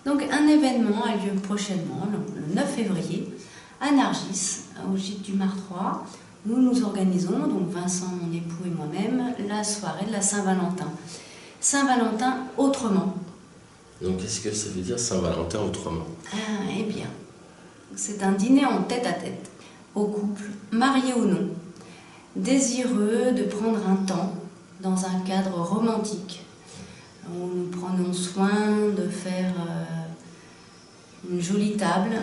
Donc un événement a lieu prochainement, le 9 février, à Nargis, au gîte du Martrois, où nous organisons, donc Vincent, mon époux et moi-même, la soirée de la Saint-Valentin. Saint-Valentin autrement. Donc qu'est-ce que ça veut dire Saint-Valentin autrement? Eh bien, c'est un dîner en tête-à-tête, au couple, marié ou non, désireux de prendre un temps dans un cadre romantique, où nous prenons soin de faire une jolie table,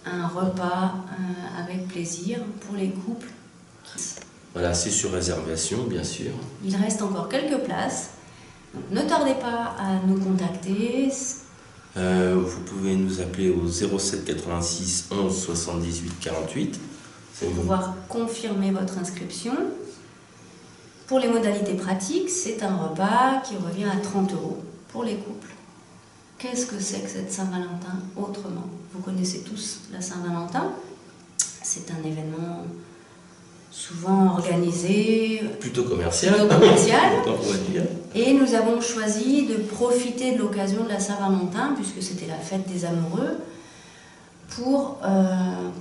un repas avec plaisir pour les couples. Voilà, c'est sur réservation, bien sûr. Il reste encore quelques places, donc ne tardez pas à nous contacter. Vous pouvez nous appeler au 07 86 11 78 48. Pour pouvoir confirmer votre inscription. Pour les modalités pratiques, c'est un repas qui revient à 30 € pour les couples. Qu'est-ce que c'est que cette Saint-Valentin autrement? Vous connaissez tous la Saint-Valentin. C'est un événement souvent organisé, Plutôt commercial. on va dire. Et nous avons choisi de profiter de l'occasion de la Saint-Valentin, puisque c'était la fête des amoureux, pour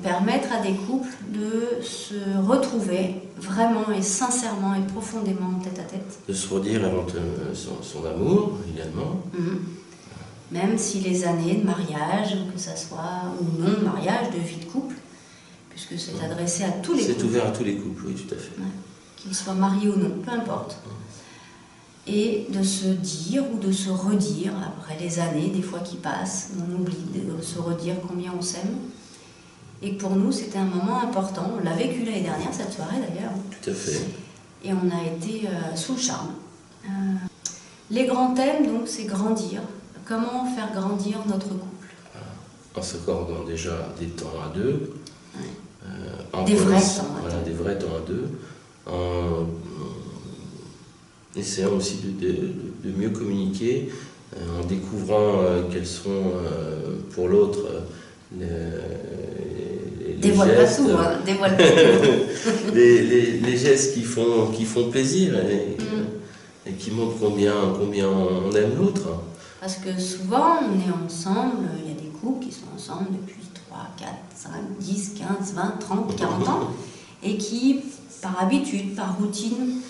permettre à des couples de se retrouver vraiment et sincèrement et profondément tête à tête. De se redire son amour, également. Même si les années de mariage, que ça soit ou non de mariage, de vie de couple, puisque c'est adressé à tous les couples. C'est ouvert à tous les couples, oui, tout à fait. Ouais. Qu'ils soient mariés ou non, peu importe. Et de se dire ou de se redire, après les années, des fois qui passent, on oublie de se redire combien on s'aime. Et pour nous, c'était un moment important. On l'a vécu l'année dernière, cette soirée d'ailleurs. Tout à fait. Et on a été sous le charme. Les grands thèmes, donc, c'est grandir. Comment faire grandir notre couple? En s'accordant déjà des temps à deux. Ouais. Des vrais temps à deux. Voilà, des vrais temps à deux. En essayant aussi de mieux communiquer, en découvrant quels sont pour l'autre les gestes, dévoile pas tout. les gestes qui font plaisir et qui montrent combien on aime l'autre. Parce que souvent, on est ensemble, il y a des couples qui sont ensemble depuis 3, 4, 5, 10, 15, 20, 30, 40 ans, et qui, par habitude, par routine,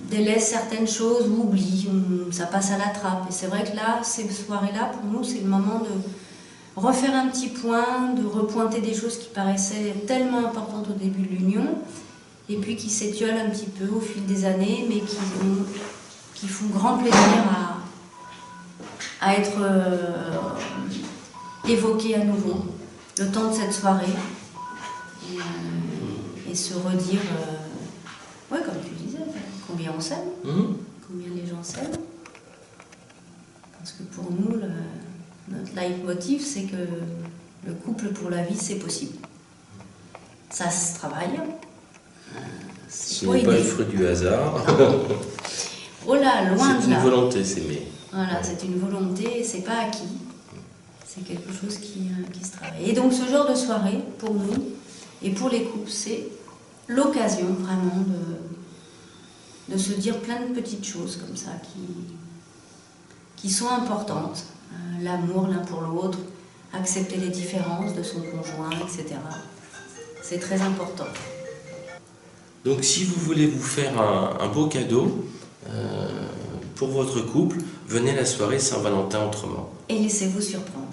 délaissent certaines choses ou oublient, ça passe à la trappe. Et c'est vrai que là, ces soirées-là, pour nous, c'est le moment de refaire un petit point, de repointer des choses qui paraissaient tellement importantes au début de l'union, et puis qui s'étiolent un petit peu au fil des années, mais qui font grand plaisir à être évoquées à nouveau, le temps de cette soirée, et se redire, ouais, comme tu disais, combien on s'aime, combien les gens s'aiment. Parce que pour nous, notre leitmotiv, c'est que le couple pour la vie, c'est possible. Ça se travaille. Ce n'est pas le fruit du hasard. Oh là, loin de là. C'est une volonté, s'aimer. Voilà, c'est une volonté, c'est pas acquis. C'est quelque chose qui se travaille. Et donc ce genre de soirée, pour nous, et pour les couples, c'est l'occasion vraiment de se dire plein de petites choses comme ça qui sont importantes. L'amour l'un pour l'autre, accepter les différences de son conjoint, etc. C'est très important. Donc si vous voulez vous faire un beau cadeau pour votre couple, venez à la soirée Saint-Valentin autrement. Et laissez-vous surprendre.